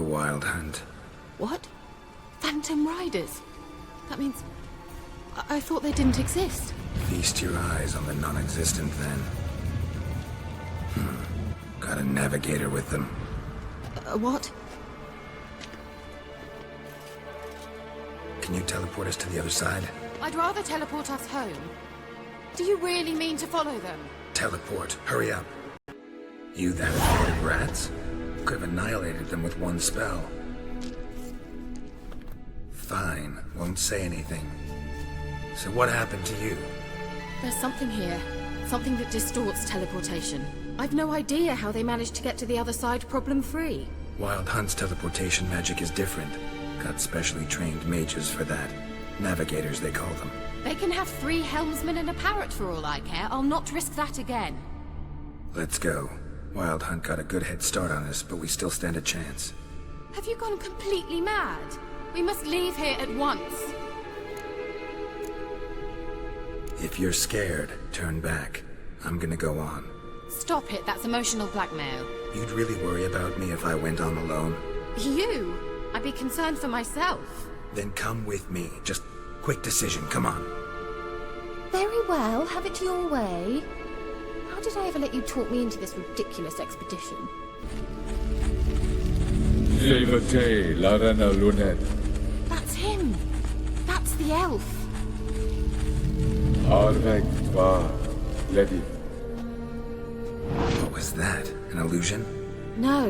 the Wild Hunt. What? Phantom Riders? That means... I thought they didn't exist. Feast your eyes on the non-existent then. Got a navigator with them. What? Can you teleport us to the other side? I'd rather teleport us home. Do you really mean to follow them? Teleport. Hurry up. You that afraid of rats? Could have annihilated them with one spell. Fine. Won't say anything. So what happened to you? There's something here. Something that distorts teleportation. I've no idea how they managed to get to the other side problem-free. Wild Hunt's teleportation magic is different. Got specially trained mages for that. Navigators, they call them. They can have 3 helmsmen and a parrot for all I care. I'll not risk that again. Let's go. Wild Hunt got a good head start on us, but we still stand a chance. Have you gone completely mad? We must leave here at once. If you're scared, turn back. I'm gonna go on. Stop it, that's emotional blackmail. You'd really worry about me if I went on alone? You? I'd be concerned for myself. Then come with me. Just quick decision, come on. Very well, have it your way. How did I ever let you talk me into this ridiculous expedition? Levate, Larena Lunet. That's him. That's the elf. Arvek Tva, Ledi. What was that? An illusion? No.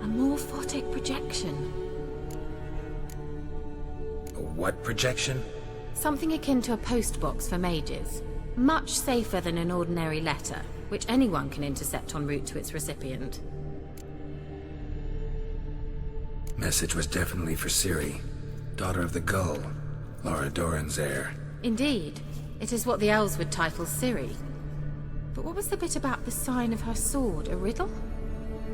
A morphotic projection. A what projection? Something akin to a postbox for mages. Much safer than an ordinary letter, which anyone can intercept en route to its recipient. Message was definitely for Ciri, daughter of the Gull, Lara Doran's heir. Indeed. It is what the elves would title Ciri. But what was the bit about the sign of her sword? A riddle?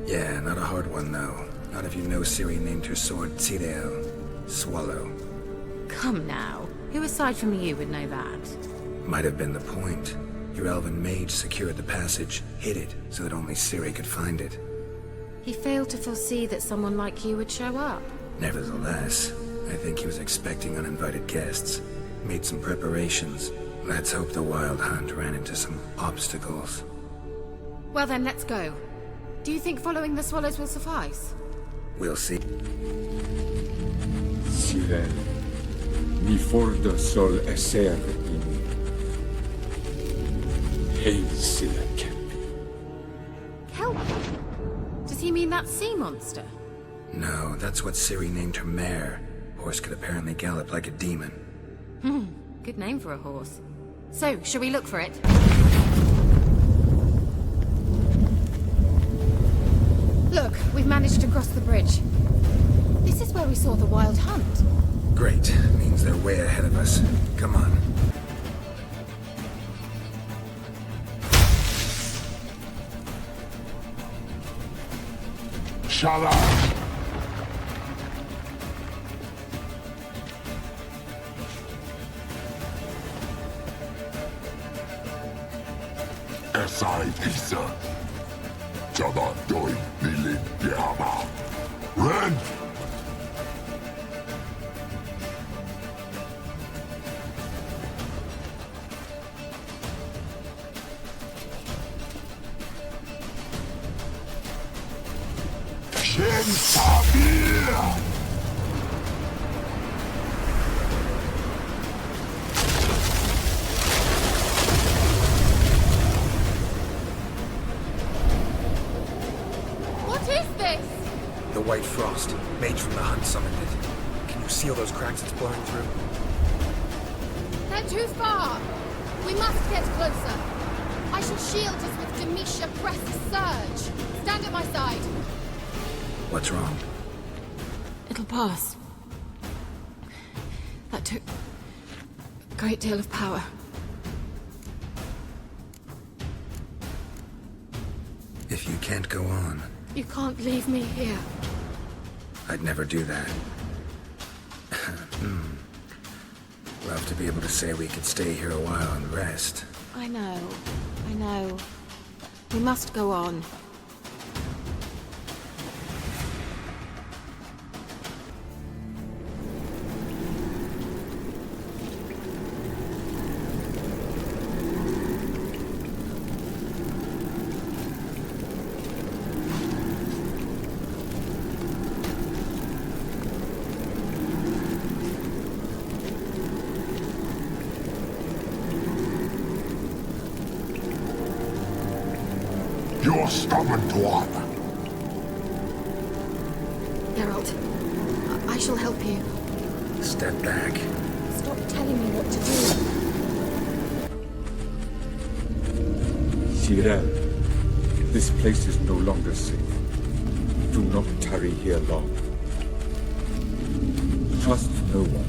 Yeah, not a hard one though. Not if you know Ciri named her sword Tideo, Swallow. Come now. Who aside from you would know that? Might have been the point. Your elven mage secured the passage, hid it, so that only Ciri could find it. He failed to foresee that someone like you would show up. Nevertheless, I think he was expecting uninvited guests. Made some preparations. Let's hope the Wild Hunt ran into some obstacles. Well then, let's go. Do you think following the swallows will suffice? We'll see. Siren, mi fordo sol esser in. Hail Silla Kelpie. Kelpie? Does he mean that sea monster? No, that's what Ciri named her mare. Horse could apparently gallop like a demon. Good name for a horse. So, shall we look for it? Look, we've managed to cross the bridge. This is where we saw the Wild Hunt. Great. Means they're way ahead of us. Come on. Shala! Esai Pisa. Jada Doi Bilin Yama. Red! Shen Sabir! The White Frost. Mage from the Hunt summoned it. Can you seal those cracks it's blowing through? They're too far! We must get closer. I shall shield us with Demetia Press Surge. Stand at my side. What's wrong? It'll pass. That took a great deal of power. If you can't go on, You can't leave me here. I'd never do that. Love to be able to say we could stay here a while and rest. I know. We must go on. Your stubborn one. Geralt, I shall help you. Step back. Stop telling me what to do. Cyril, this place is no longer safe. Do not tarry here long. Trust no one.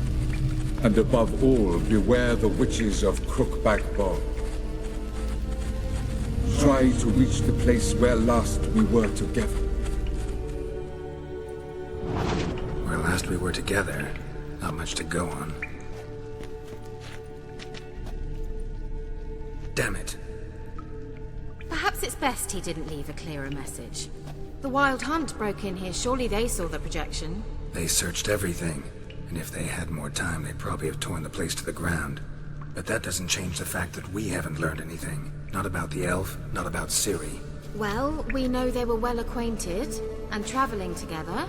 And above all, beware the witches of Crookback Bog. Try to reach the place where last we were together. Where last we were together, not much to go on. Damn it. Perhaps it's best he didn't leave a clearer message. The Wild Hunt broke in here. Surely they saw the projection. They searched everything, and if they had more time, they'd probably have torn the place to the ground. But that doesn't change the fact that we haven't learned anything. Not about the elf, not about Ciri. Well, we know they were well acquainted and traveling together.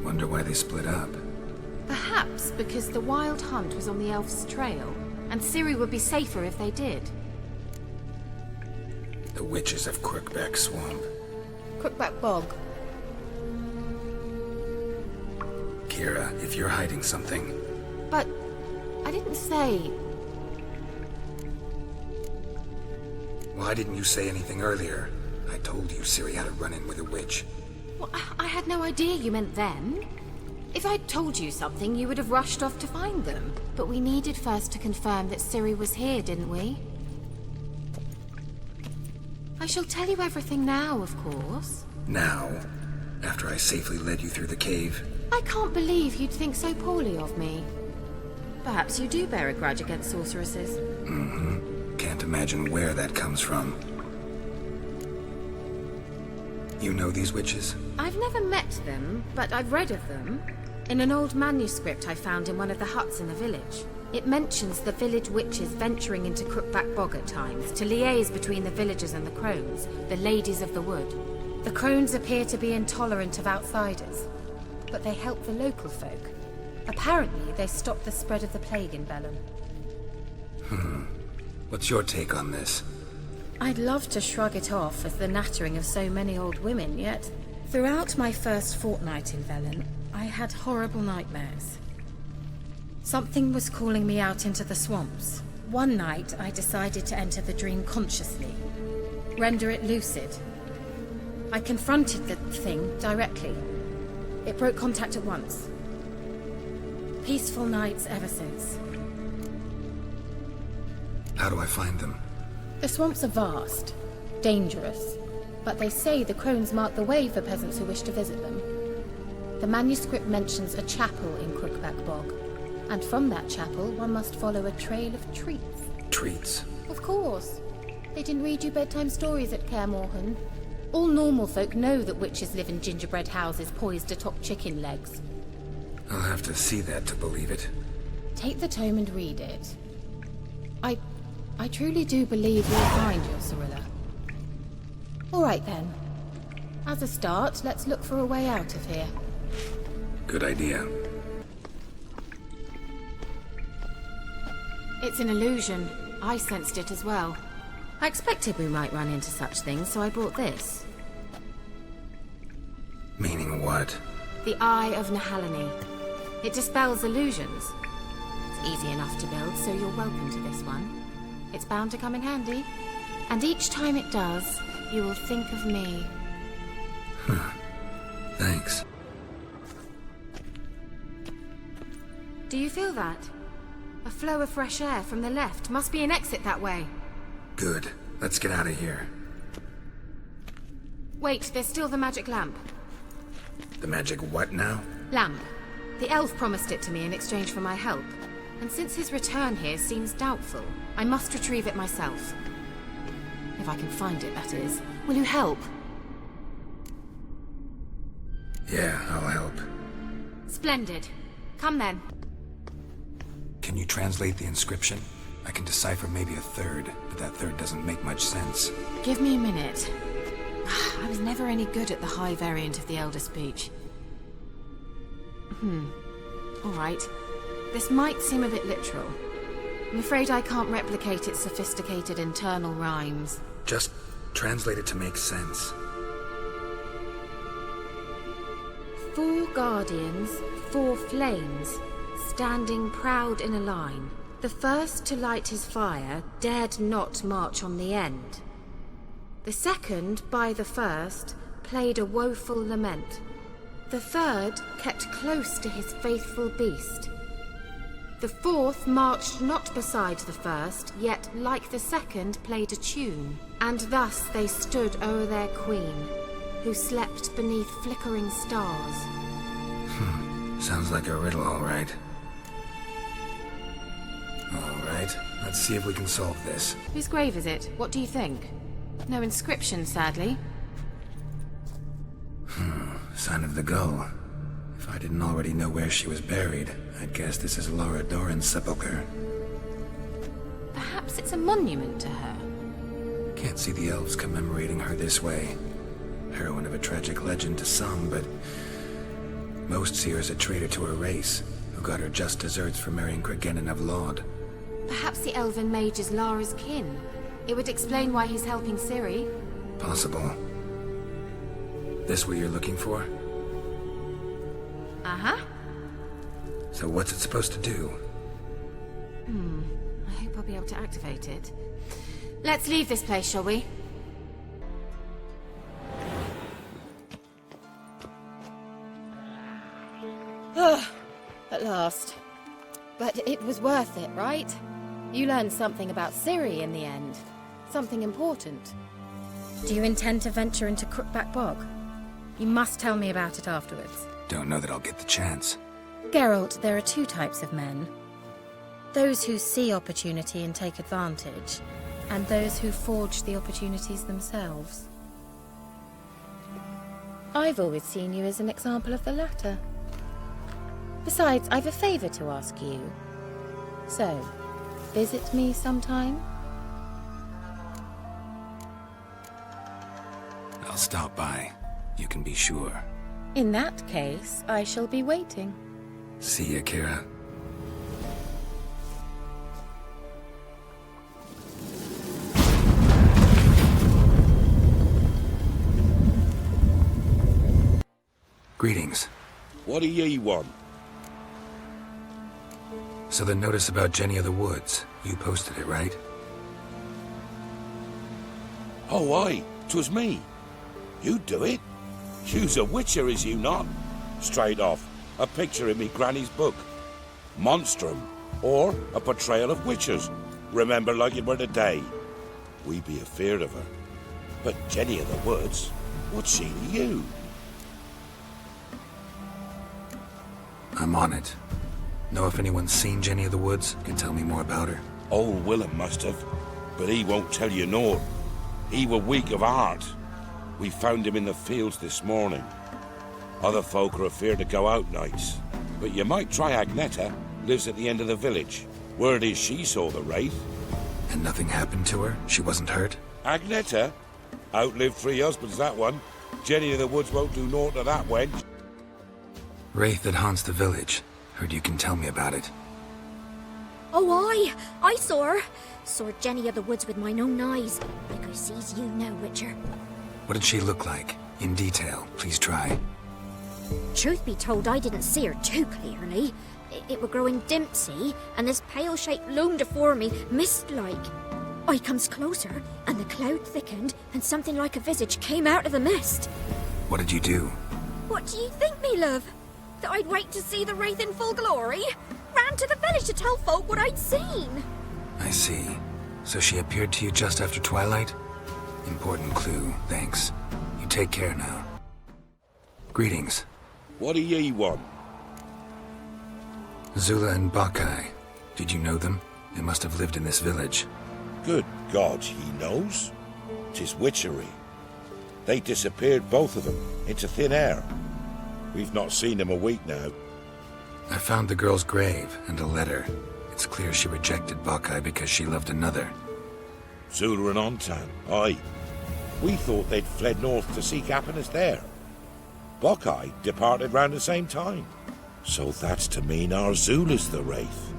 Wonder why they split up. Perhaps because the Wild Hunt was on the elf's trail, and Ciri would be safer if they did. The witches of Crookback Swamp. Crookback Bog. Kira, if you're hiding something... But I didn't say... Why didn't you say anything earlier? I told you Ciri had a run-in with a witch. Well, I had no idea you meant them. If I'd told you something, you would have rushed off to find them. But we needed first to confirm that Ciri was here, didn't we? I shall tell you everything now, of course. Now? After I safely led you through the cave? I can't believe you'd think so poorly of me. Perhaps you do bear a grudge against sorceresses. Mm-hmm. Can't imagine where that comes from. You know these witches? I've never met them, but I've read of them. In an old manuscript I found in one of the huts in the village. It mentions the village witches venturing into Crookback Bog at times to liaise between the villagers and the crones, the ladies of the wood. The crones appear to be intolerant of outsiders, but they help the local folk. Apparently, they stopped the spread of the plague in Bellum. What's your take on this? I'd love to shrug it off as the nattering of so many old women, yet throughout my first fortnight in Velen, I had horrible nightmares. Something was calling me out into the swamps. One night, I decided to enter the dream consciously, render it lucid. I confronted the thing directly. It broke contact at once. Peaceful nights ever since. How do I find them? The swamps are vast, dangerous, but they say the crones mark the way for peasants who wish to visit them. The manuscript mentions a chapel in Crookback Bog, and from that chapel one must follow a trail of treats. Treats? Of course. They didn't read you bedtime stories at Kaer Morhen. All normal folk know that witches live in gingerbread houses poised atop chicken legs. I'll have to see that to believe it. Take the tome and read it. I truly do believe you'll find your Cirilla. All right then. As a start, let's look for a way out of here. Good idea. It's an illusion. I sensed it as well. I expected we might run into such things, so I brought this. Meaning what? The Eye of Nahalani. It dispels illusions. It's easy enough to build, so you're welcome to this one. It's bound to come in handy. And each time it does, you will think of me. Thanks. Do you feel that? A flow of fresh air from the left. Must be an exit that way. Good. Let's get out of here. Wait, there's still the magic lamp. The magic what now? Lamp. The elf promised it to me in exchange for my help. And since his return here seems doubtful, I must retrieve it myself. If I can find it, that is. Will you help? Yeah, I'll help. Splendid. Come then. Can you translate the inscription? I can decipher maybe a third, but that third doesn't make much sense. Give me a minute. I was never any good at the high variant of the Elder Speech. All right. This might seem a bit literal. I'm afraid I can't replicate its sophisticated internal rhymes. Just translate it to make sense. 4 guardians, 4 flames, standing proud in a line. The first to light his fire dared not march on the end. The second, by the first, played a woeful lament. The third kept close to his faithful beast. The fourth marched not beside the first, yet like the second played a tune. And thus they stood o'er their queen, who slept beneath flickering stars. Sounds like a riddle, all right. All right, let's see if we can solve this. Whose grave is it? What do you think? No inscription, sadly. Sign of the gull. If I didn't already know where she was buried, I'd guess this is Laura Doran's sepulcher. Perhaps it's a monument to her. Can't see the elves commemorating her this way. Heroine of a tragic legend to some, but most see her as a traitor to her race, who got her just deserts for marrying Cregennan of Laud. Perhaps the elven mage is Lara's kin. It would explain why he's helping Ciri. Possible. This what you're looking for? Uh-huh. So what's it supposed to do? I hope I'll be able to activate it. Let's leave this place, shall we? At last. But it was worth it, right? You learned something about Ciri in the end. Something important. Do you intend to venture into Crookback Bog? You must tell me about it afterwards. Don't know that I'll get the chance. Geralt, there are 2 types of men. Those who see opportunity and take advantage, and those who forge the opportunities themselves. I've always seen you as an example of the latter. Besides, I've a favor to ask you. So, visit me sometime? I'll stop by. You can be sure. In that case, I shall be waiting. See ya, Kira. Greetings. What do ye want? So the notice about Jenny of the Woods, you posted it, right? Oh, aye, 'twas me. You do it? You's a witcher, is you not? Straight off, a picture in me granny's book. Monstrum, or a portrayal of witchers. Remember like it were the day. We be afeard of her. But Jenny of the Woods, what's she to you? I'm on it. Know if anyone's seen Jenny of the Woods? Can tell me more about her. Old Willem must have, but he won't tell you naught. He were weak of heart. We found him in the fields this morning. Other folk are afeard to go out nights. But you might try Agneta, lives at the end of the village. Word is she saw the wraith. And nothing happened to her? She wasn't hurt? Agneta? Outlived 3 husbands, that one. Jenny of the Woods won't do naught to that wench. Wraith that haunts the village. Heard you can tell me about it. Oh, I saw her. Saw Jenny of the Woods with mine own eyes. Like I sees you now, Witcher. What did she look like? In detail, please try. Truth be told, I didn't see her too clearly. It were growing dim, see, and this pale shape loomed afore me, mist-like. I comes closer, and the cloud thickened, and something like a visage came out of the mist. What did you do? What do you think, me love? That I'd wait to see the wraith in full glory? Ran to the village to tell folk what I'd seen. I see. So she appeared to you just after twilight? Important clue, thanks. You take care now. Greetings. What do ye want? Zula and Bakai. Did you know them? They must have lived in this village. Good God, he knows. 'Tis witchery. They disappeared, both of them, into thin air. We've not seen them a week now. I found the girl's grave and a letter. It's clear she rejected Bakai because she loved another. Zula and Ontan, aye. We thought they'd fled north to seek happiness there. Bakai departed round the same time. So that's to mean our Zula's the wraith.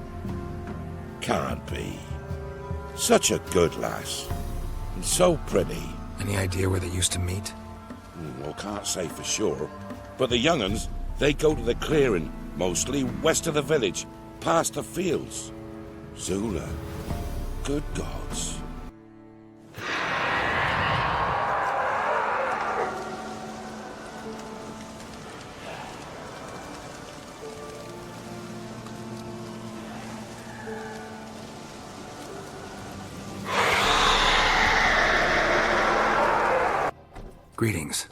can't be. Such a good lass. And so pretty. Any idea where they used to meet? Well, can't say for sure. But the young'uns, they go to the clearing, mostly west of the village, past the fields. Zula. Good gods. Greetings.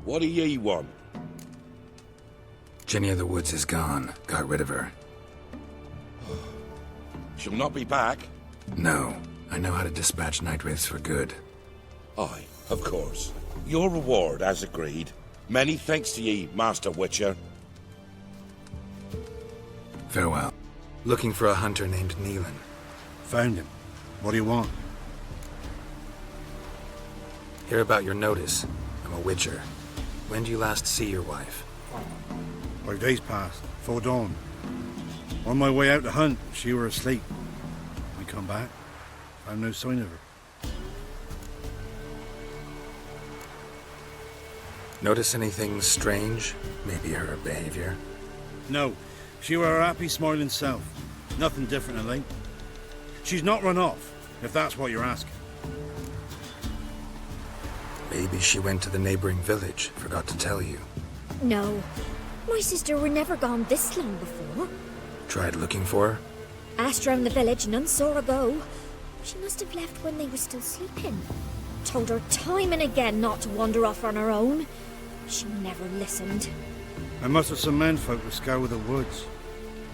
What do ye want? Jenny of the Woods is gone. Got rid of her. She'll not be back? No. I know how to dispatch night wraiths for good. Aye, of course. Your reward, as agreed. Many thanks to ye, Master Witcher. Farewell. Looking for a hunter named Neelan. Found him. What do you want? Hear about your notice. I'm a witcher. When do you last see your wife? 5 days passed, 'fore dawn. On my way out to hunt, she were asleep. I come back, found no sign of her. Notice anything strange? Maybe her behavior? No, she were her happy, smiling self. Nothing different, I think. She's not run off, if that's what you're asking. Maybe she went to the neighboring village. Forgot to tell you. No. My sister were never gone this long before. Tried looking for her? Asked round the village, none saw her go. She must have left when they were still sleeping. Told her time and again not to wander off on her own. She never listened. I must have some menfolk to scour the woods.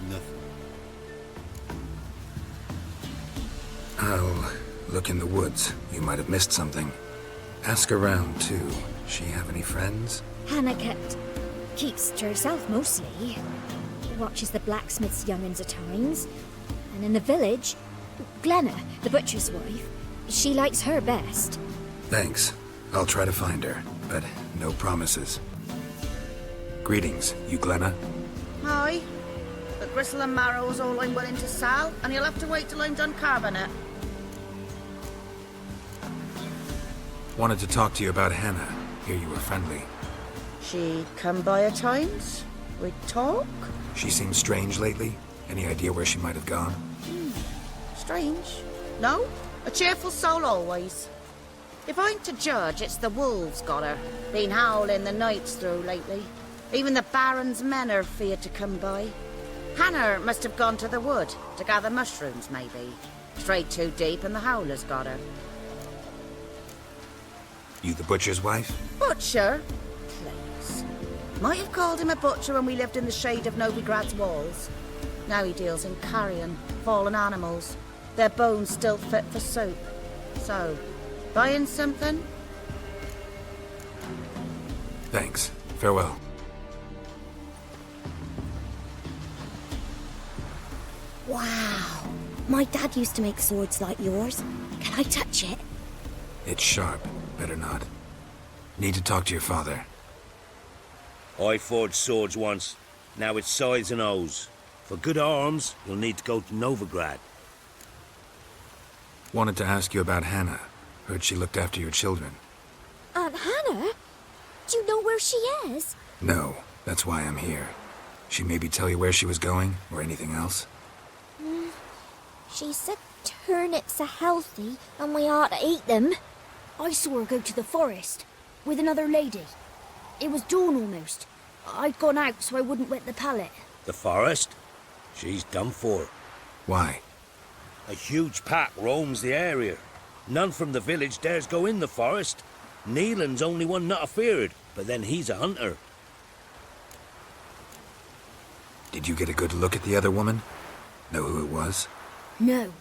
Nothing. I'll look in the woods. You might have missed something. Ask around, too. She have any friends? Hannah keeps to herself mostly. Watches the blacksmith's young'uns at times. And in the village, Glenna, the butcher's wife, she likes her best. Thanks. I'll try to find her, but no promises. Greetings, you Glenna? Aye. But gristle and marrow's all I'm willing to sell, and you'll have to wait till I'm done carving it. Wanted to talk to you about Hannah. Hear you were friendly. She'd come by at times. We'd talk. She seems strange lately. Any idea where she might have gone? Strange. No, a cheerful soul always. If I'm to judge, it's the wolves got her. Been howling the nights through lately. Even the Baron's men are feared to come by. Hannah must have gone to the wood to gather mushrooms, maybe. Strayed too deep and the howlers got her. You the butcher's wife? Butcher? Please. Might have called him a butcher when we lived in the shade of Novigrad's walls. Now he deals in carrion, fallen animals. Their bones still fit for soup. So, buying something? Thanks. Farewell. Wow. My dad used to make swords like yours. Can I touch it? It's sharp. Better not. Need to talk to your father. I forged swords once. Now it's sides and O's. For good arms, you'll need to go to Novigrad. Wanted to ask you about Hannah. Heard she looked after your children. Aunt Hannah? Do you know where she is? No, that's why I'm here. She maybe tell you where she was going, or anything else? She said turnips are healthy and we ought to eat them. I saw her go to the forest with another lady. It was dawn almost. I'd gone out so I wouldn't wet the pallet. The forest? She's done for. Why? A huge pack roams the area. None from the village dares go in the forest. Neelan's only one not afeared, but then he's a hunter. Did you get a good look at the other woman? Know who it was? No.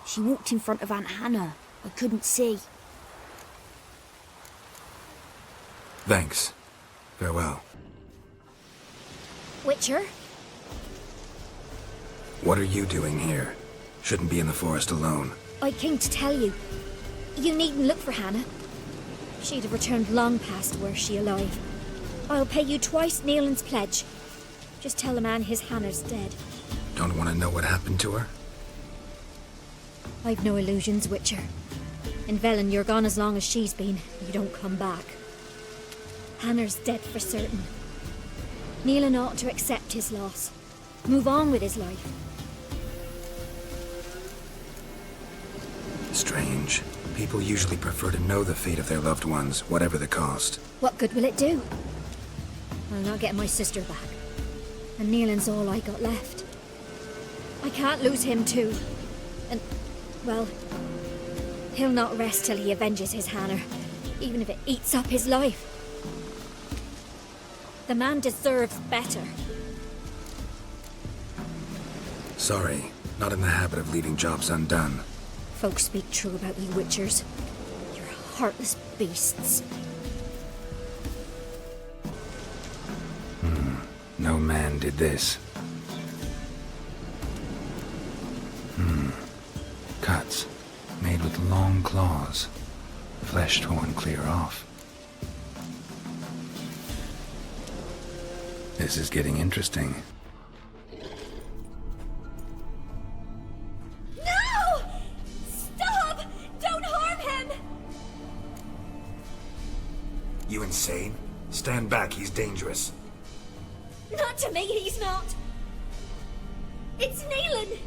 She walked in front of Aunt Hannah. I couldn't see. Thanks. Farewell. Witcher? What are you doing here? Shouldn't be in the forest alone. I came to tell you. You needn't look for Hannah. She'd have returned long past were she alive. I'll pay you twice Neelan's pledge. Just tell the man his Hannah's dead. Don't want to know what happened to her? I've no illusions, Witcher. In Velen, you're gone as long as she's been. You don't come back. Hannah's dead for certain. Neelan ought to accept his loss. Move on with his life. Strange. People usually prefer to know the fate of their loved ones, whatever the cost. What good will it do? I'm not getting my sister back. And Neelan's all I got left. I can't lose him too. And, well, he'll not rest till he avenges his Hannah, even if it eats up his life. The man deserves better. Sorry, not in the habit of leaving jobs undone. Folks speak true about you Witchers. You're heartless beasts. No man did this. Cuts, made with long claws. Flesh torn clear off. This is getting interesting. No! Stop! Don't harm him! You insane? Stand back, he's dangerous. Not to me, he's not. It's Neelan.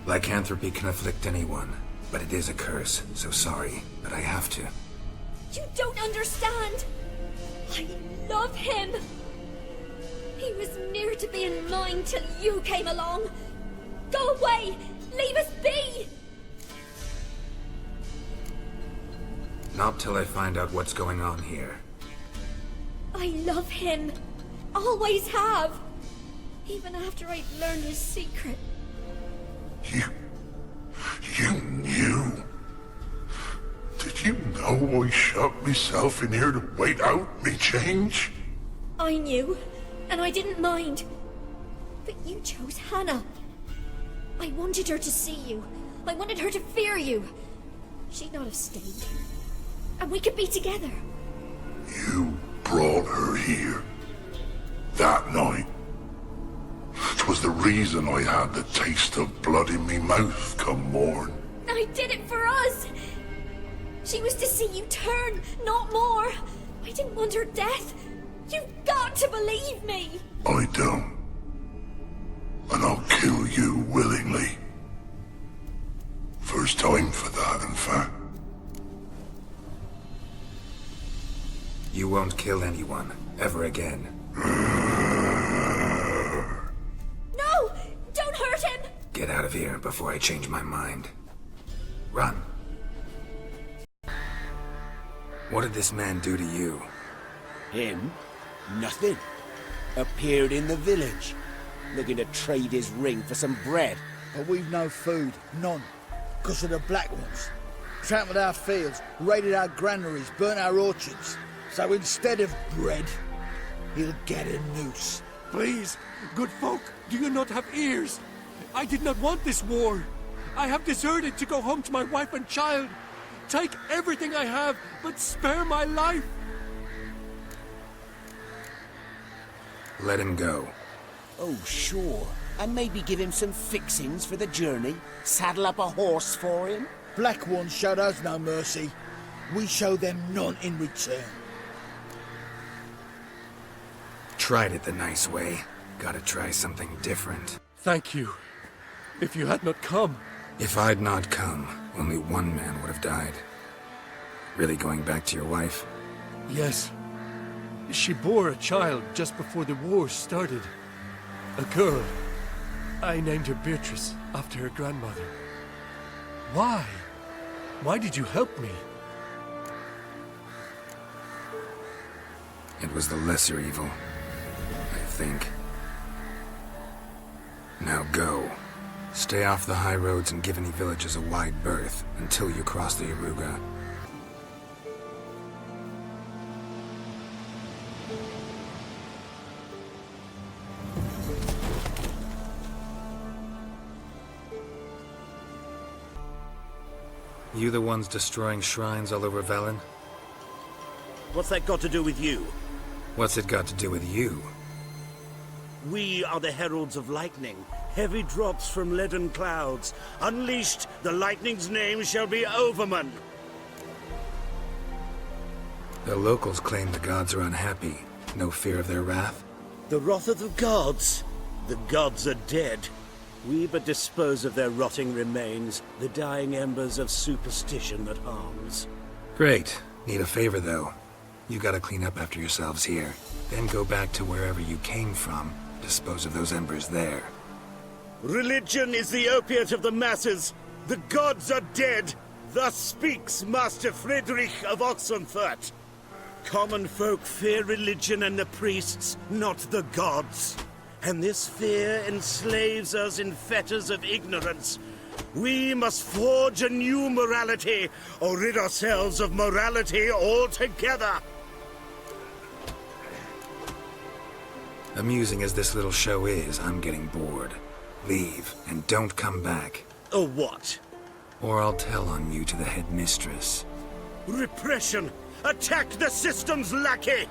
Lycanthropy can afflict anyone, but it is a curse, so sorry, but I have to. You don't understand. I love him. He was near to being mine till you came along. Go away! Leave us be! Not till I find out what's going on here. I love him. Always have. Even after I'd learned his secret. You knew? Did you know I shut myself in here to wait out me change? I knew, and I didn't mind. But you chose Hannah. I wanted her to see you. I wanted her to fear you. She'd not have stayed. And we could be together. You brought her here. That night. 'Twas the reason I had the taste of blood in me mouth come morn. I did it for us. She was to see you turn, not more. I didn't want her death. You've got to believe me. I don't. And I'll kill you willingly. First time for that, in fact. You won't kill anyone, ever again. No! Don't hurt him! Get out of here before I change my mind. Run. What did this man do to you? Him? Nothing. Appeared in the village, looking to trade his ring for some bread. But we've no food, none, because of the Black Ones. Trampled our fields, raided our granaries, burnt our orchards. So instead of bread, he'll get a noose. Please, good folk, do you not have ears? I did not want this war. I have deserted to go home to my wife and child. Take everything I have, but spare my life. Let him go. Oh, sure. And maybe give him some fixings for the journey. Saddle up a horse for him. Black Ones showed us no mercy. We show them none in return. Tried it the nice way. Gotta try something different. Thank you. If you had not come... If I'd not come, only one man would have died. Really going back to your wife? Yes. She bore a child just before the war started. A girl. I named her Beatrice, after her grandmother. Why? Why did you help me? It was the lesser evil, I think. Now go. Stay off the high roads and give any villages a wide berth until you cross the Yaruga. You the ones destroying shrines all over Velen? What's that got to do with you? What's it got to do with you? We are the Heralds of Lightning, Heavy drops from leaden clouds. Unleashed, the lightning's name shall be Overman. The locals claim the gods are unhappy. No fear of their wrath? The wrath of the gods? The gods are dead. We but dispose of their rotting remains, the dying embers of superstition that harms. Great. Need a favor, though. You gotta clean up after yourselves here. Then go back to wherever you came from. Dispose of those embers there. Religion is the opiate of the masses. The gods are dead. Thus speaks Master Friedrich of Oxenfurt. Common folk fear religion and the priests, not the gods. And this fear enslaves us in fetters of ignorance. We must forge a new morality, or rid ourselves of morality altogether. Amusing as this little show is, I'm getting bored. Leave, and don't come back. Or what? Or I'll tell on you to the headmistress. Repression! Attack the system's lackey!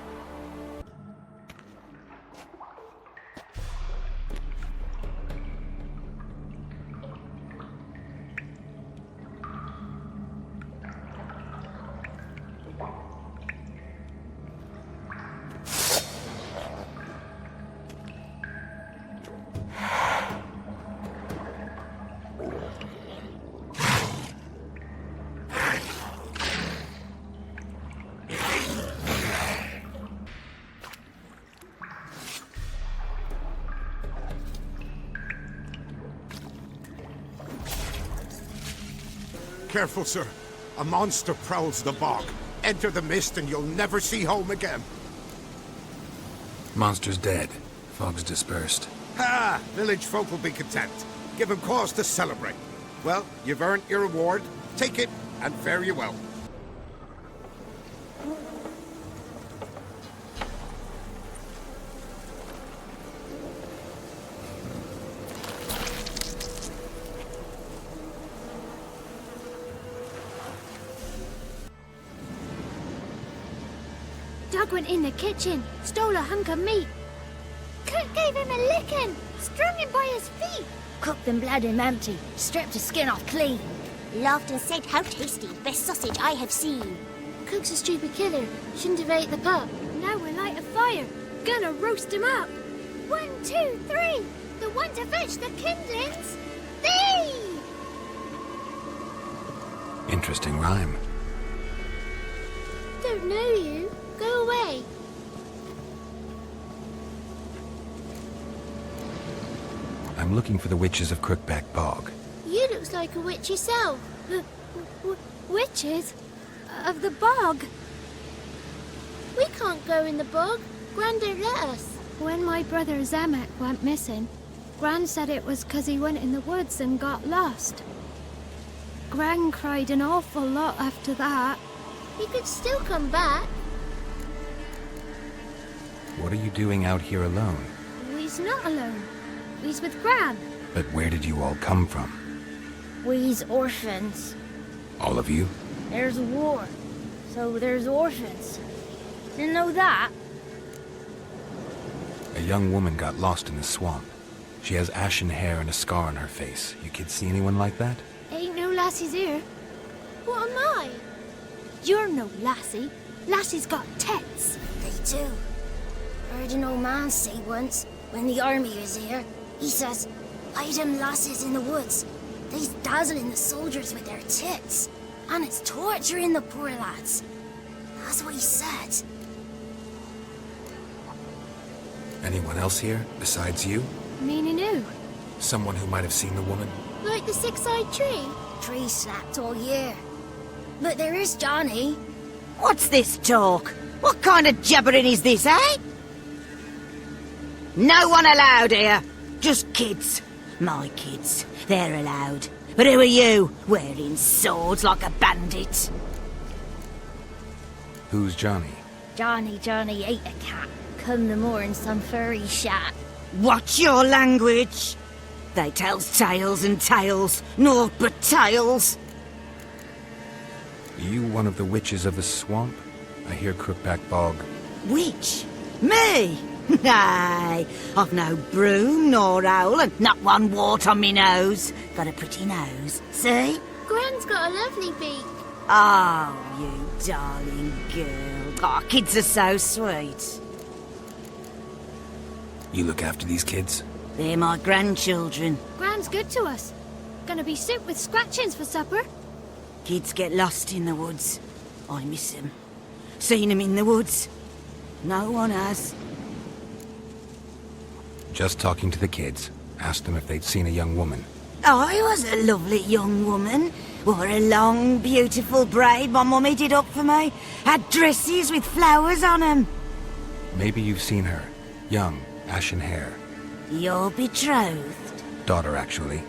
Careful, sir. A monster prowls the bog. Enter the mist and you'll never see home again. Monster's dead. Fog's dispersed. Ha! Village folk will be content. Give them cause to celebrate. Well, you've earned your reward. Take it, and fare you well. Doug went in the kitchen, stole a hunk of meat. Cook gave him a licking, strung him by his feet. Cooked and bled him empty, stripped his skin off clean. Laughed and said, "How tasty, best sausage I have seen." Cook's a stupid killer, shouldn't have ate the pup. Now we'll light a fire, gonna roast him up. 1, 2, 3, the one to fetch the kindlings. Thee! Interesting rhyme. Don't know you. Go away. I'm looking for the witches of Crookback Bog. You looks like a witch yourself. Witches? Of the bog? We can't go in the bog. Gran don't let us. When my brother Zemek went missing, Gran said it was 'cause he went in the woods and got lost. Gran cried an awful lot after that. He could still come back. What are you doing out here alone? We's not alone. We's with Gran. But where did you all come from? We's orphans. All of you? There's a war, so there's orphans. Didn't know that? A young woman got lost in the swamp. She has ashen hair and a scar on her face. You kids see anyone like that? Ain't no lassies here. What am I? You're no lassie. Lassies got tits. They do. Heard an old man say once, when the army was here, he says, "I them lasses in the woods. They's dazzling the soldiers with their tits, and it's torturing the poor lads." That's what he said. Anyone else here, besides you? Meaning who? Someone who might have seen the woman? Like the six-eyed tree? Tree snapped all year. But there is Johnny. What's this talk? What kind of jabbering is this, eh? No one allowed here. Just kids. My kids. They're allowed. But who are you, wearing swords like a bandit? Who's Johnny? Johnny ate a cat. Come the more in some furry shat. Watch your language. They tells tales and tales. Naught but tales. Are you one of the witches of the swamp? I hear Crookback Bog. Witch? Me? Nay, I've no broom nor owl and not one wart on me nose. Got a pretty nose, see? Gran's got a lovely beak. Oh, you darling girl. Oh, kids are so sweet. You look after these kids? They're my grandchildren. Gran's good to us. Gonna be soup with scratchings for supper. Kids get lost in the woods. I miss them. Seen them in the woods. No one has. Just talking to the kids. Asked them if they'd seen a young woman. I was a lovely young woman. Wore a long, beautiful braid my mummy did up for me. Had dresses with flowers on them. Maybe you've seen her. Young, ashen hair. Your betrothed? Daughter, actually.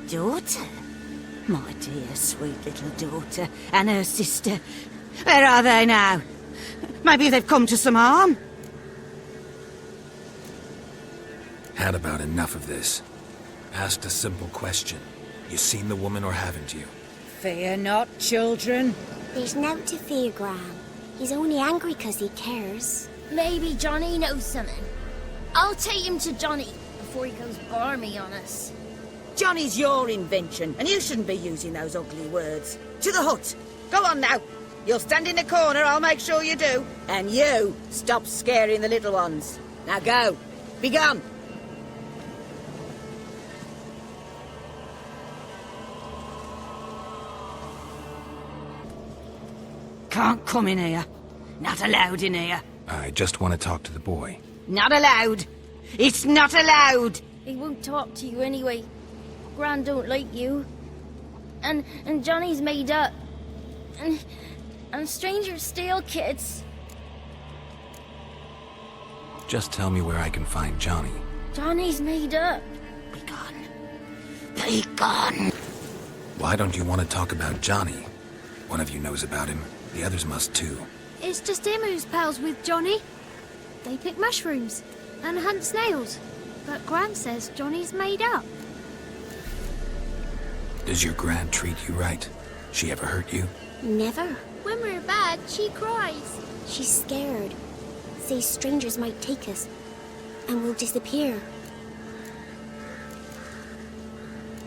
Daughter? My dear, sweet little daughter. And her sister. Where are they now? Maybe they've come to some harm? Had about enough of this. Asked a simple question. You seen the woman or haven't you? Fear not, children. There's nought to fear, Gran. He's only angry 'cause he cares. Maybe Johnny knows something. I'll take him to Johnny before he goes barmy on us. Johnny's your invention, and you shouldn't be using those ugly words. To the hut. Go on now. You'll stand in the corner, I'll make sure you do. And you, stop scaring the little ones. Now go. Be gone. Can't come in here. Not allowed in here. I just want to talk to the boy. Not allowed. It's not allowed. He won't talk to you anyway. Gran don't like you. And Johnny's made up. And strangers steal kids. Just tell me where I can find Johnny. Johnny's made up. Be gone. Be gone. Why don't you want to talk about Johnny? One of you knows about him. The others must too. It's just him who's pals with Johnny. They pick mushrooms and hunt snails. But Gran says Johnny's made up. Does your gran treat you right? She ever hurt you? Never. When we're bad, she cries. She's scared. Says strangers might take us. And we'll disappear.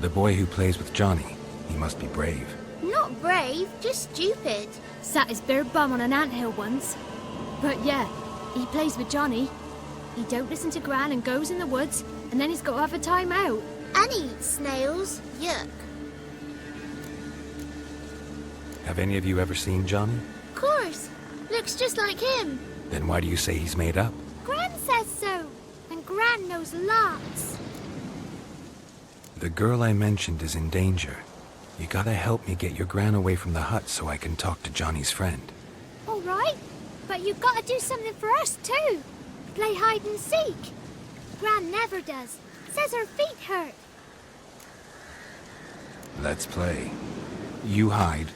The boy who plays with Johnny, he must be brave. Not brave, just stupid. Sat his bare bum on an anthill once. But yeah, he plays with Johnny. He don't listen to Gran and goes in the woods, and then he's got to have a time out. And he eats snails. Yuck. Have any of you ever seen Johnny? Of course. Looks just like him. Then why do you say he's made up? Gran says so. And Gran knows lots. The girl I mentioned is in danger. You gotta help me get your gran away from the hut so I can talk to Johnny's friend. All right. But you've got to do something for us, too. Play hide and seek. Gran never does. Says her feet hurt. Let's play. You hide,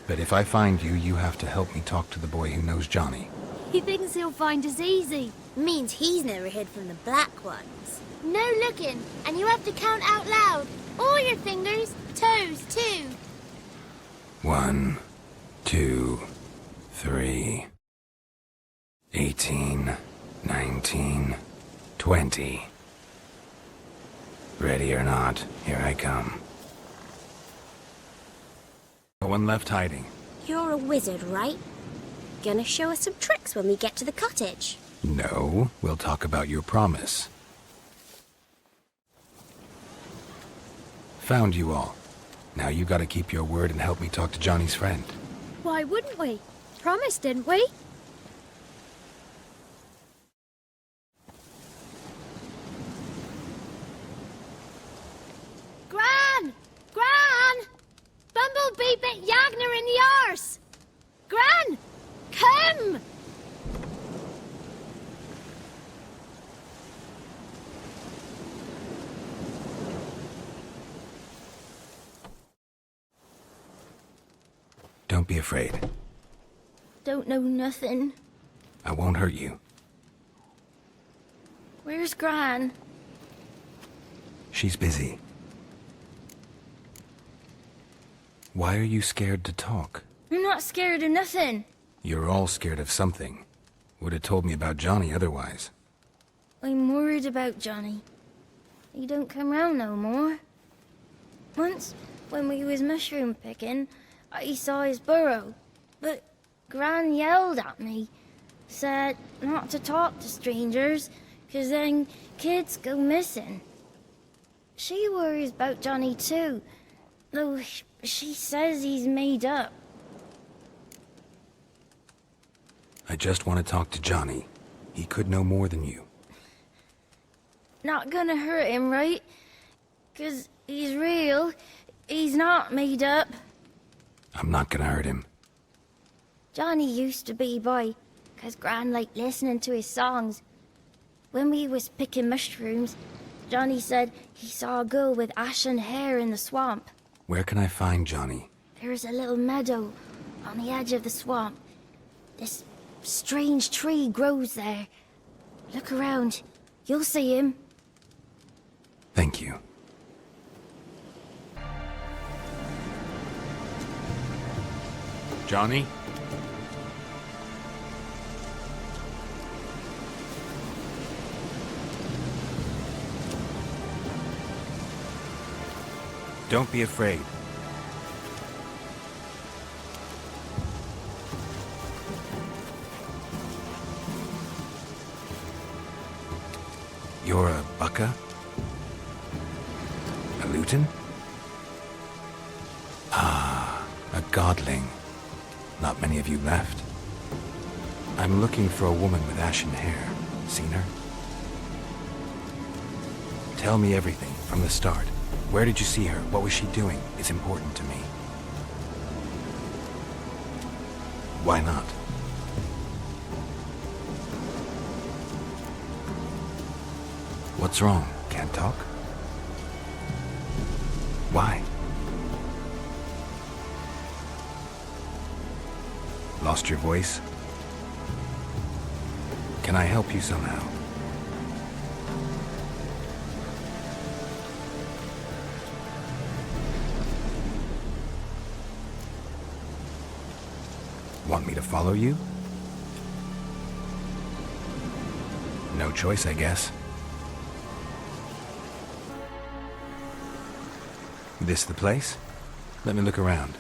but if I find you, you have to help me talk to the boy who knows Johnny. He thinks he'll find us easy. Means he's never hid from the black ones. No looking, and you have to count out loud. All your fingers, toes too. 1, 2, 3, 18, 19, 20. Ready or not, here I come. No one left hiding. You're a wizard, right? Gonna show us some tricks when we get to the cottage. No, we'll talk about your promise. Found you all. Now you gotta keep your word and help me talk to Johnny's friend. Why wouldn't we? Promised, didn't we? Gran! Gran! Bumblebee bit Yagner in the arse! Gran! Come! Don't be afraid. Don't know nothing. I won't hurt you. Where's Gran? She's busy. Why are you scared to talk? I'm not scared of nothing. You're all scared of something. Would have told me about Johnny otherwise. I'm worried about Johnny. He don't come round no more. Once, when we was mushroom picking, I saw his burrow, but Gran yelled at me, said not to talk to strangers, 'cause then kids go missing. She worries about Johnny too, though she says he's made up. I just want to talk to Johnny. He could know more than you. Not gonna hurt him, right? 'Cause he's real. He's not made up. I'm not gonna hurt him. Johnny used to be by, 'cause Gran liked listening to his songs. When we was picking mushrooms, Johnny said he saw a girl with ashen hair in the swamp. Where can I find Johnny? There's a little meadow on the edge of the swamp. This strange tree grows there. Look around. You'll see him. Thank you. Johnny? Don't be afraid. You're a Bucka? A Luton? Ah, a godling. Not many of you left. I'm looking for a woman with ashen hair. Seen her? Tell me everything from the start. Where did you see her? What was she doing? It's important to me. Why not? What's wrong? Can't talk? Why? Lost your voice? Can I help you somehow? Want me to follow you? No choice, I guess. This the place? Let me look around.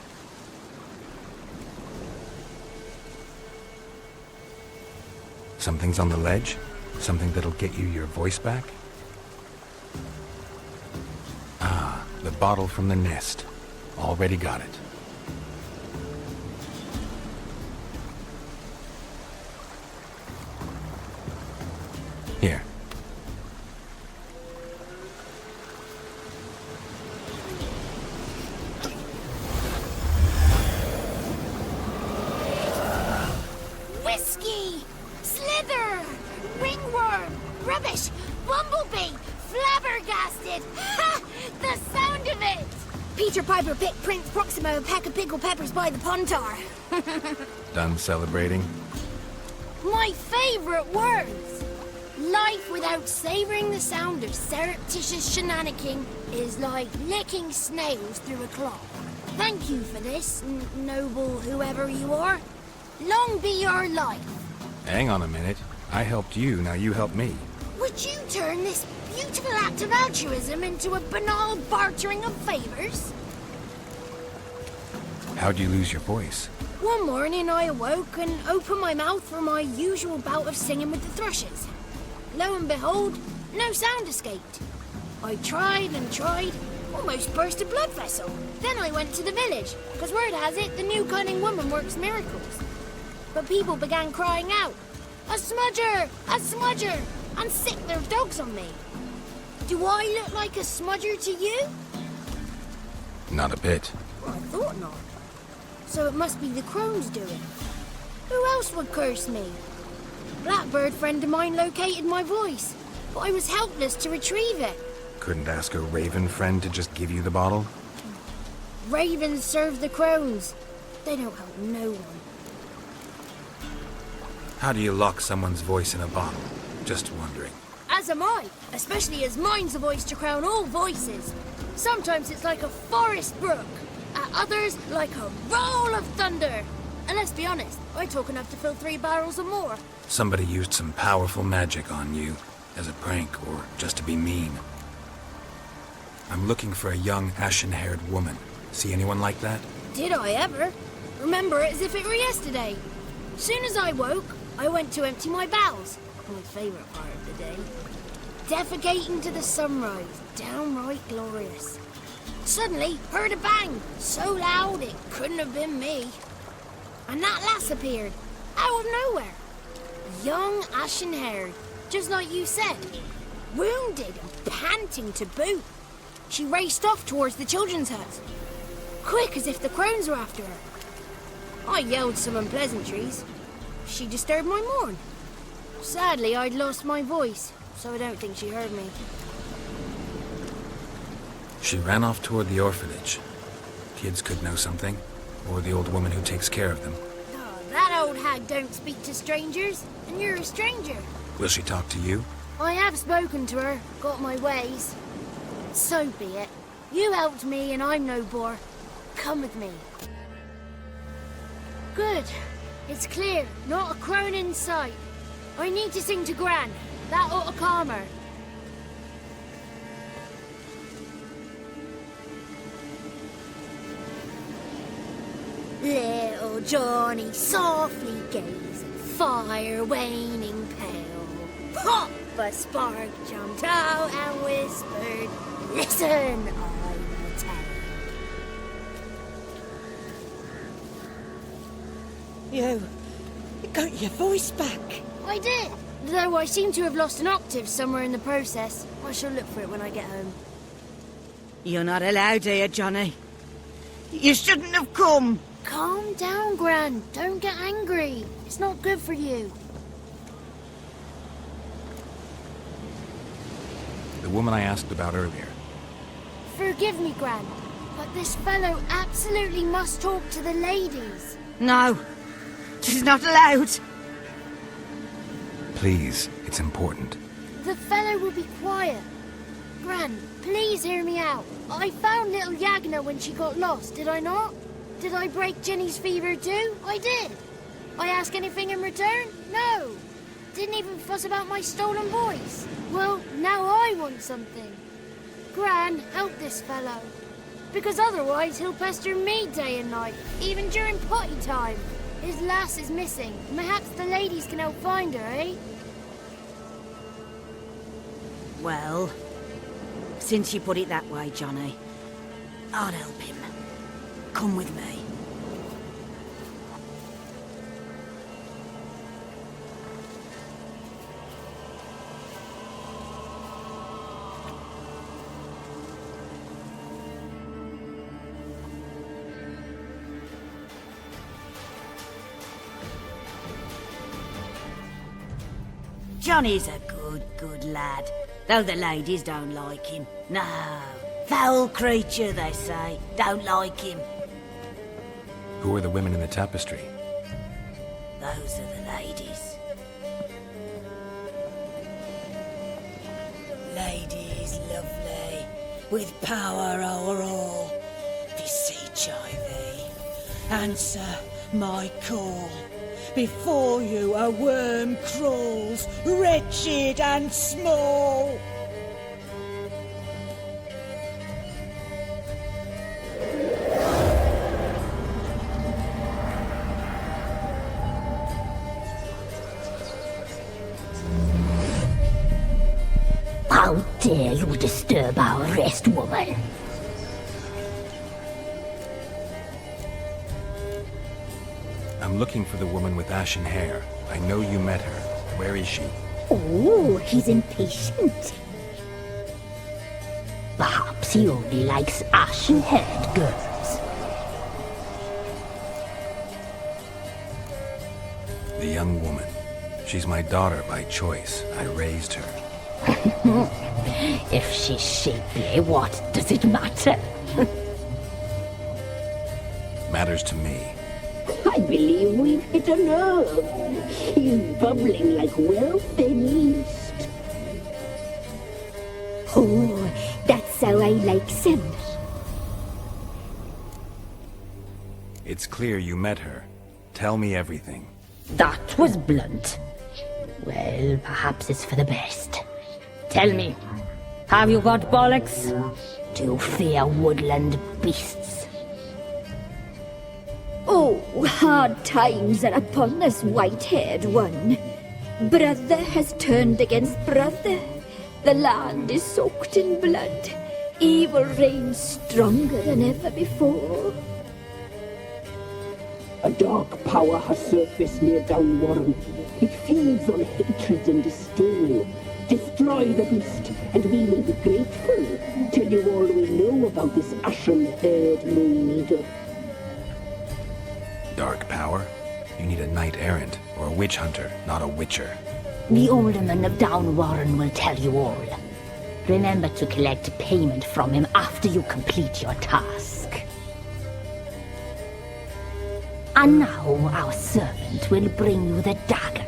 Something's on the ledge? Something that'll get you your voice back? Ah, the bottle from the nest. Already got it. Here. Whiskey! Slither! Ringworm! Rubbish! Bumblebee! Flabbergasted! Ha! The sound of it! Peter Piper picked Prince Proximo a peck of pickled peppers by the pontar. Done celebrating? My favorite words! Life without savoring the sound of surreptitious shenanigans is like licking snails through a cloth. Thank you for this, noble whoever you are. Long be your life. Hang on a minute. I helped you, now you help me. Would you turn this beautiful act of altruism into a banal bartering of favors? How'd you lose your voice? One morning I awoke and opened my mouth for my usual bout of singing with the thrushes. Lo and behold, no sound escaped. I tried and tried, almost burst a blood vessel. Then I went to the village, because word has it the new cunning woman works miracles. But people began crying out, "A smudger! A smudger!" and sick their dogs on me. Do I look like a smudger to you? Not a bit. Well, I thought not. So it must be the crone's doing. Who else would curse me? Blackbird friend of mine located my voice, but I was helpless to retrieve it. Couldn't ask a raven friend to just give you the bottle? Ravens serve the crones. They don't help no one. How do you lock someone's voice in a bottle? Just wondering. As am I, especially as mine's a voice to crown all voices. Sometimes it's like a forest brook, at others like a roll of thunder. And let's be honest, I talk enough to fill 3 barrels or more. Somebody used some powerful magic on you. As a prank, or just to be mean. I'm looking for a young, ashen-haired woman. See anyone like that? Did I ever? Remember it as if it were yesterday. Soon as I woke, I went to empty my bowels. My favourite part of the day. Defecating to the sunrise. Downright glorious. Suddenly, heard a bang. So loud it couldn't have been me. And that lass appeared. Out of nowhere. Young, ashen-haired. Just like you said. Wounded and panting to boot. She raced off towards the children's hut. Quick as if the crones were after her. I yelled some unpleasantries. She disturbed my morn. Sadly, I'd lost my voice, so I don't think she heard me. She ran off toward the orphanage. Kids could know something, or the old woman who takes care of them. Oh, that old hag don't speak to strangers, and you're a stranger. Will she talk to you? I have spoken to her, got my ways. So be it. You helped me and I'm no bore. Come with me. Good. It's clear, not a crone in sight. I need to sing to Gran. That ought to calm her. Little Johnny softly gazing, fire waning pale. Pop! A spark jumped out and whispered, "Listen, I will tell." You got your voice back. I did, though I seem to have lost an octave somewhere in the process. I shall look for it when I get home. You're not allowed here, Johnny. You shouldn't have come. Calm down, Gran. Don't get angry. It's not good for you. The woman I asked about earlier. Forgive me, Gran, but this fellow absolutely must talk to the ladies. No, she's not allowed. Please, it's important. The fellow will be quiet. Gran, please hear me out. I found little Yagna when she got lost, did I not? Did I break Jenny's fever too? I did. I ask anything in return? No. Didn't even fuss about my stolen voice. Well, now I want something. Gran, help this fellow. Because otherwise he'll pester me day and night, even during potty time. His lass is missing. Perhaps the ladies can help find her, eh? Well, since you put it that way, Johnny, I'll help him. Come with me. Johnny's a good lad, though the ladies don't like him. No, foul creature, they say. Don't like him. Who are the women in the tapestry? Those are the ladies. Ladies lovely, with power o'er all. Beseech I thee, answer my call. Before you a worm crawls, wretched and small. How dare you disturb our rest, woman? I'm looking for the woman with ashen hair. I know you met her. Where is she? Oh, he's impatient. Perhaps he only likes ashen-haired girls. The young woman. She's my daughter by choice. I raised her. If she's shapely, what does it matter? Matters to me. I believe we've hit a nerve. He's bubbling like well-fed yeast. Oh, that's how I like them. It's clear you met her. Tell me everything. That was blunt. Well, perhaps it's for the best. Tell me, have you got bollocks? Do you fear woodland beasts? Oh, hard times are upon this white-haired one. Brother has turned against brother. The land is soaked in blood. Evil reigns stronger than ever before. A dark power has surfaced near Downwarren. It feeds on hatred and disdain. Destroy the beast, and we will be grateful. Tell you all we know about this ashen-haired moon eater. Dark power? You need a knight-errant, or a witch hunter, not a witcher. The alderman of Downwarren will tell you all. Remember to collect payment from him after you complete your task. And now our servant will bring you the dagger.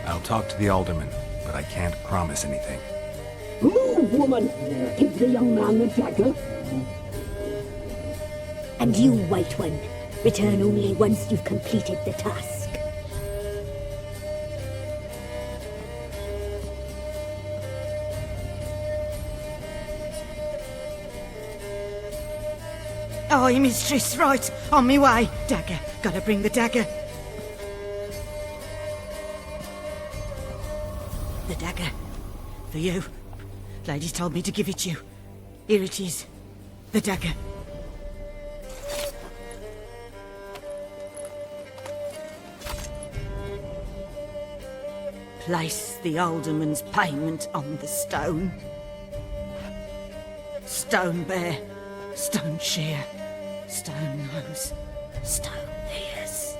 I'll talk to the alderman, but I can't promise anything. Move, woman! Give the young man the dagger. And you, White One, return only once you've completed the task. Aye, mistress, right. On me way. Dagger. Gotta bring the dagger. The dagger. For you. Ladies told me to give it you. Here it is. The dagger. Place the alderman's payment on the stone. Stone bear. Stone shear. Stone nose. Stone ears.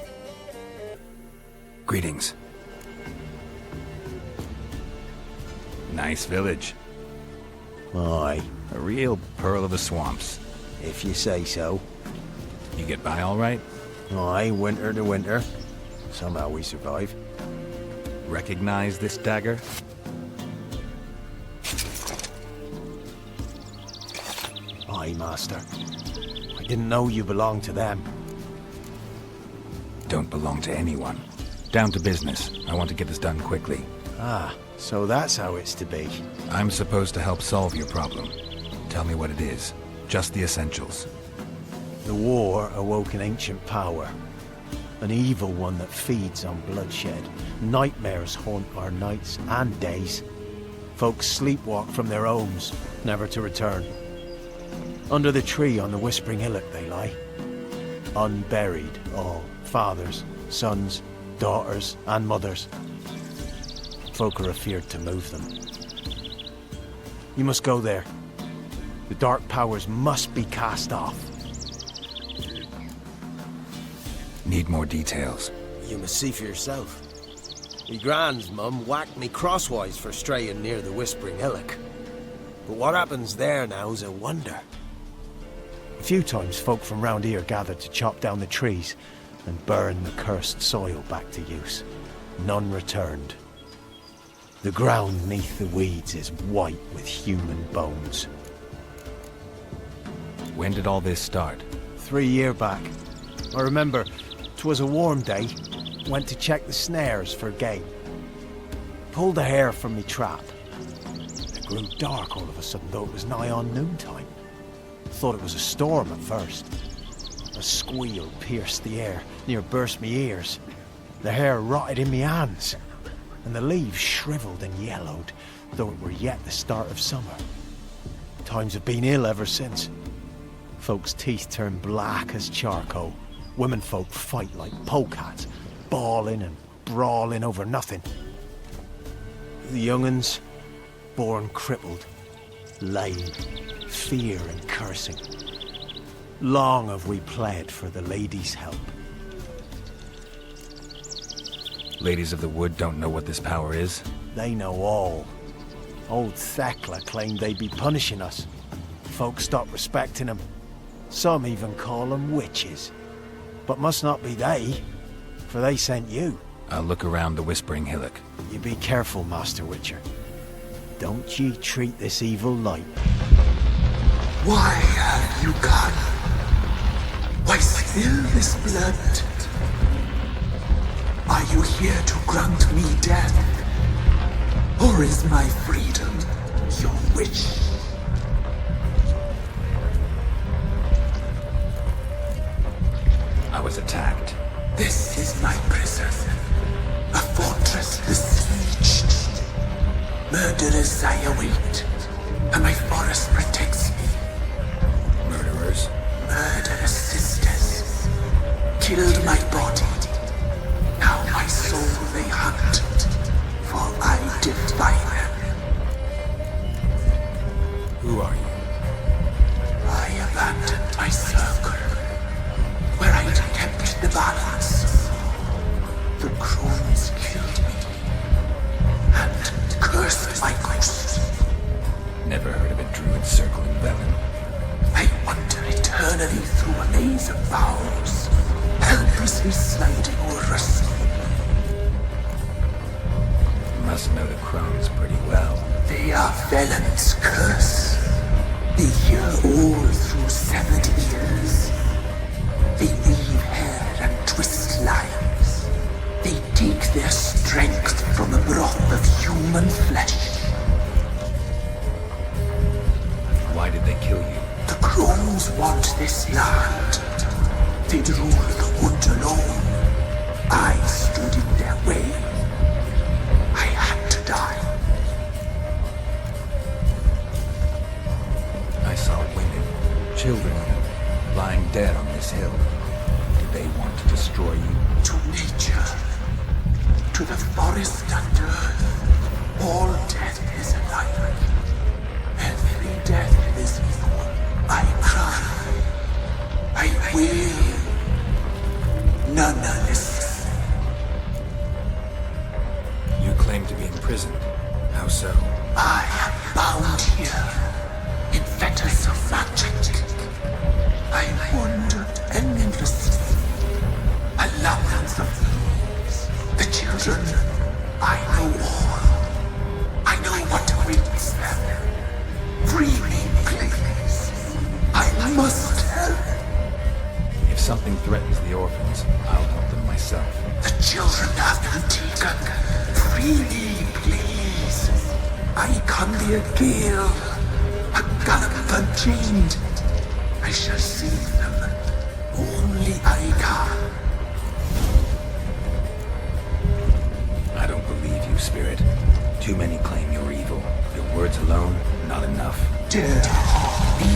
Greetings. Nice village. Aye. A real pearl of the swamps. If you say so. You get by all right? Aye, winter to winter. Somehow we survive. Recognize this dagger? Aye, master. I didn't know you belonged to them. Don't belong to anyone. Down to business. I want to get this done quickly. Ah, so that's how it's to be. I'm supposed to help solve your problem. Tell me what it is. Just the essentials. The war awoke an ancient power. An evil one that feeds on bloodshed. Nightmares haunt our nights and days. Folks sleepwalk from their homes, never to return. Under the tree on the Whispering Hillock they lie. Unburied, all. Fathers, sons, daughters, and mothers. Folk are afeard to move them. You must go there. The dark powers must be cast off. Need more details. You must see for yourself. Me grand's mum whacked me crosswise for straying near the Whispering Hillock. But what happens there now's a wonder. A few times folk from round here gathered to chop down the trees and burn the cursed soil back to use. None returned. The ground neath the weeds is white with human bones. When did all this start? 3 years back. I remember 'twas a warm day. Went to check the snares for game. Pulled the hair from me trap. It grew dark all of a sudden, though it was nigh on noontime. Thought it was a storm at first. A squeal pierced the air, near burst me ears. The hair rotted in me hands, and the leaves shriveled and yellowed, though it were yet the start of summer. Times have been ill ever since. Folks' teeth turn black as charcoal. Womenfolk fight like polecats, bawling and brawling over nothing. The young'uns, born crippled, lame, fear and cursing. Long have we pled for the ladies' help. Ladies of the Wood don't know what this power is? They know all. Old Thekla claimed they'd be punishing us. Folks stopped respecting them. Some even call them witches. But must not be they, for they sent you. I'll look around the Whispering Hillock. You be careful, Master Witcher. Don't ye treat this evil light. Why have you gone? Why spill this blood? Are you here to grant me death? Or is my freedom your wish? I was attacked. This is my prison. A fortress besieged. Murderers I await, and my forest protects me. Murderers? Murderous sisters killed my body. Now my soul they hunt, for I defy them. Who are you? I abandoned my circle, where I'd kept the balance. The crones killed me, and cursed my ghost. Never heard of a druid circle in Velen. I wander eternally through a maze of vows, helplessly sliding over a sea. Must know the crones pretty well. They are Velen's curse. They hear all through severed ears. They weave hair and twist lives. They take their strength from the broth of human flesh. Why did they kill you? The crones want this land. They'd rule the wood alone. I stood in their way. I had to die. I saw women, children, lying dead on this hill. Did they want to destroy you? To nature, to the forest and earth, all death is alike. Every death is equal. I cry. I wail. None listens. You claim to be imprisoned. How so? I am bound here, in fetters of magic. I wandered endlessly, a labyrinth of thieves. The children, I know all. I know what awaits them. Free me, please. I must help. If something threatens the orphans, I'll help them myself. The children have been taken. Free me, please. I can be a gale, a gallop unchained. I shall save them. Only I can. I don't believe you, Spirit. Too many claim you're evil. Your words alone, not enough. Dare harm me,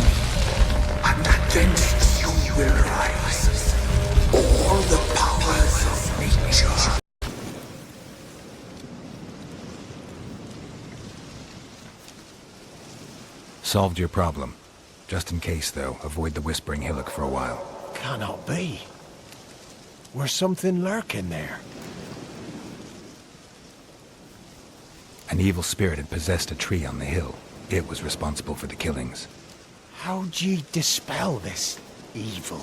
and against you will rise all the powers of nature. Solved your problem. Just in case, though, avoid the Whispering Hillock for a while. Cannot be. Where's something lurking there? An evil spirit had possessed a tree on the hill. It was responsible for the killings. How'd ye dispel this evil?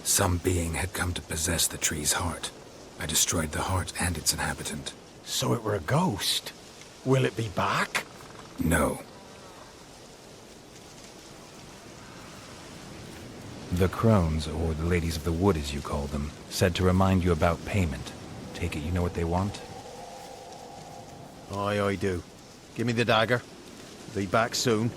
Some being had come to possess the tree's heart. I destroyed the heart and its inhabitant. So it were a ghost. Will it be back? No. The crones, or the ladies of the wood as you call them, said to remind you about payment. Take it you know what they want? Aye, I do. Give me the dagger. Be back soon.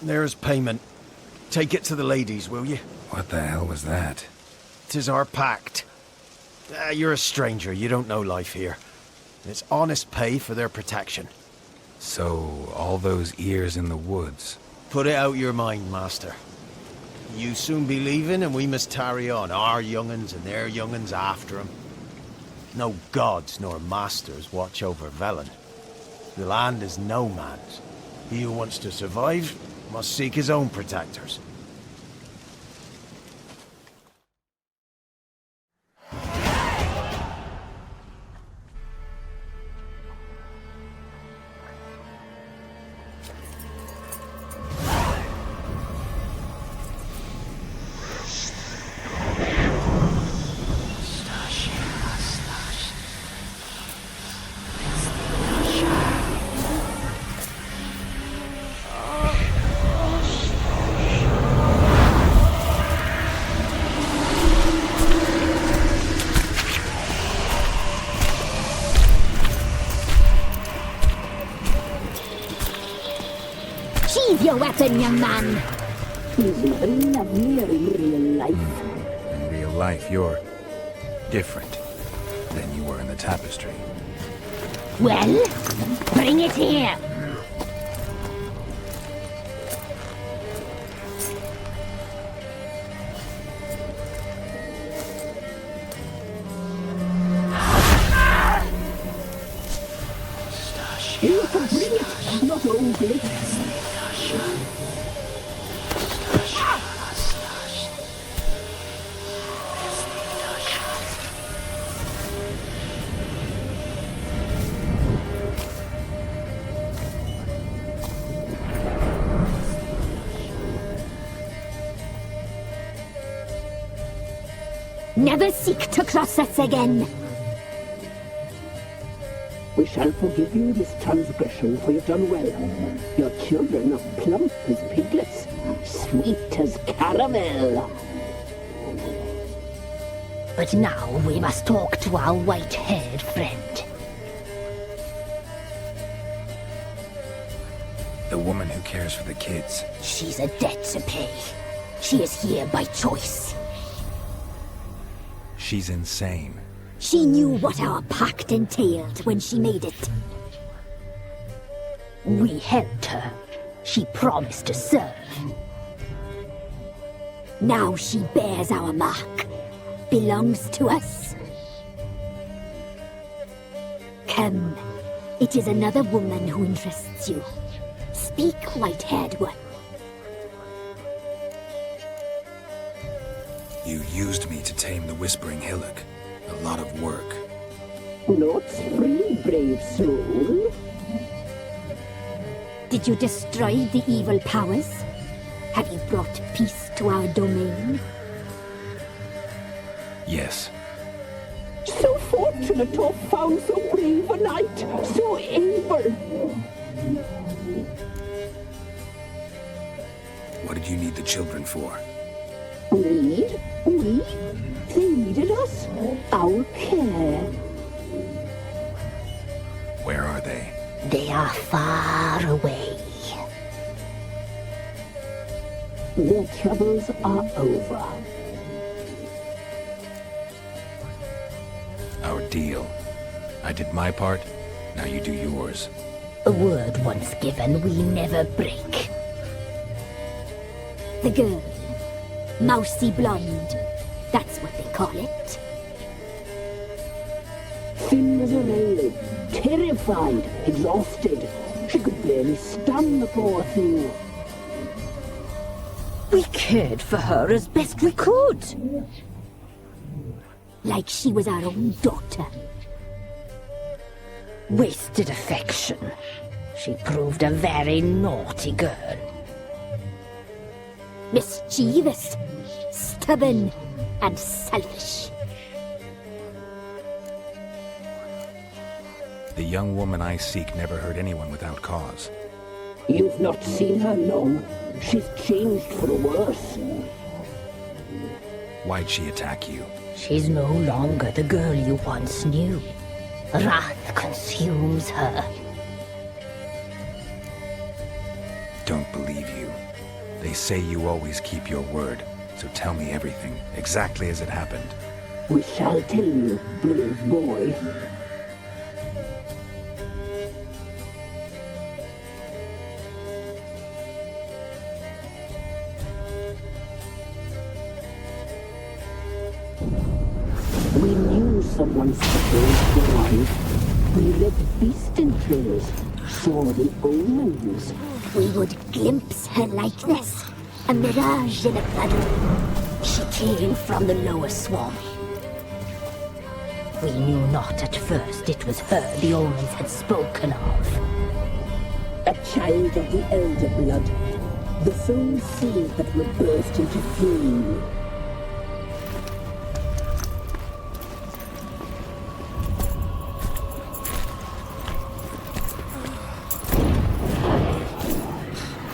There's payment. Take it to the ladies, will you? What the hell was that? 'Tis our pact. You're a stranger, you don't know life here. It's honest pay for their protection. So, all those ears in the woods. Put it out your mind, master. You soon be leaving and we must tarry on, our young'uns and their young'uns after 'em. No gods nor masters watch over Velen. The land is no man's. He who wants to survive must seek his own protectors. down, young man. He's very lovelier in real life. In real life, you're different than you were in the tapestry. Well, bring it here. You can bring it, not ugly. Never seek to cross us again. We shall forgive you this transgression, for you've done well. Your children are plump as piglets, sweet as caramel. But now we must talk to our white-haired friend. The woman who cares for the kids. She's a debt to pay. She is here by choice. She's insane. She knew what our pact entailed when she made it. We helped her. She promised to serve. Now she bears our mark. Belongs to us. Come. It is another woman who interests you. Speak, white-haired one. You used me to tame the Whispering Hillock. A lot of work. Not free, brave soul. Did you destroy the evil powers? Have you brought peace to our domain? Yes. So fortunate to have found so brave a knight, so able. What did you need the children for? Need? We? They needed us. Our care. Where are they? They are far away. Their troubles are over. Our deal. I did my part, now you do yours. A word once given, we never break. The girl. Mousy blonde. That's what they call it. Thin as a rail, terrified, exhausted. She could barely stand, the poor thing. We cared for her as best we could. Like she was our own daughter. Wasted affection. She proved a very naughty girl. Mischievous, stubborn, and selfish. The young woman I seek never hurt anyone without cause. You've not seen her long. She's changed for the worse. Why'd she attack you? She's no longer the girl you once knew. Wrath consumes her. Don't believe you. They say you always keep your word, so tell me everything, exactly as it happened. We shall tell you, brave boy. We knew someone special was alive. We read beast entrails, saw the omens. We would glimpse her likeness, a mirage in a puddle. She came from the lower swarm. We knew not at first it was her the omens had spoken of. A child of the elder blood, the soul seed that would burst into flame.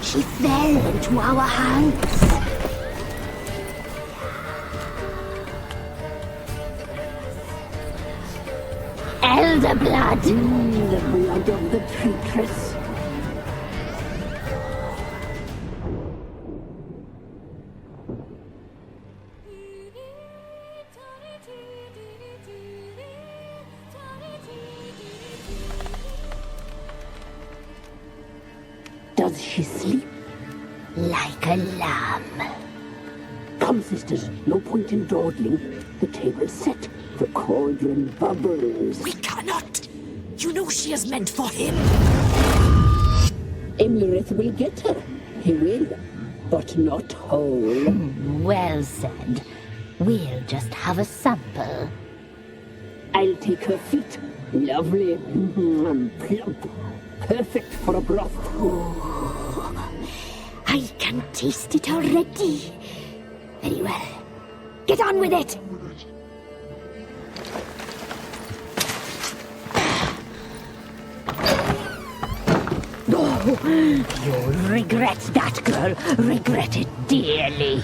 She fell into our hands. Elder blood. The blood of the traitress. Does she sleep? Like a lamb. Come, sisters, no point in dawdling. The table's set. The cauldron bubbles. We cannot! You know she is meant for him! Emlyrith will get her. He will. But not whole. Well said. We'll just have a sample. I'll take her feet. Lovely. Plump. Perfect for a broth. I can taste it already. Very well. Get on with it! Oh, you'll regret that, girl. Regret it dearly.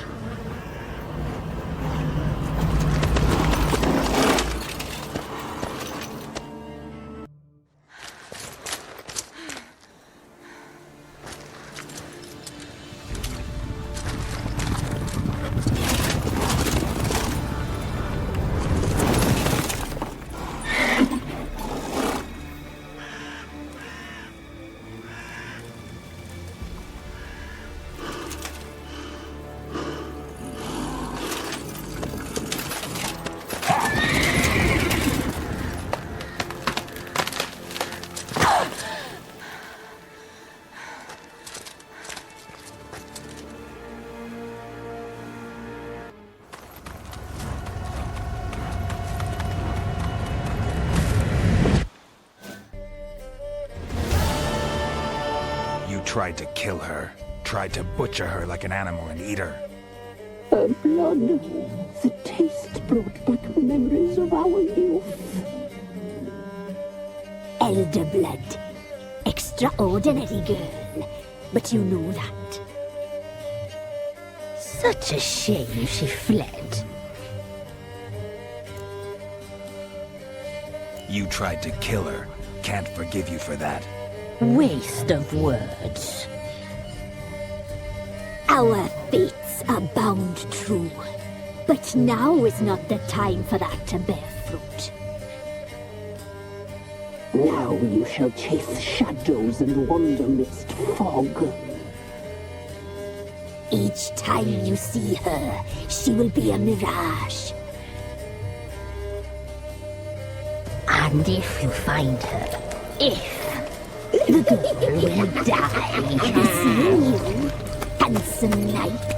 Tried to kill her. Tried to butcher her like an animal and eat her. Her blood. The taste brought back memories of our youth. Elder blood. Extraordinary girl. But you know that. Such a shame she fled. You tried to kill her. Can't forgive you for that. Waste of words. Our fates are bound true. But now is not the time for that to bear fruit. Now you shall chase shadows and wander midst fog. Each time you see her, she will be a mirage. And if you find her, the girl will die. Seeing you, handsome knight,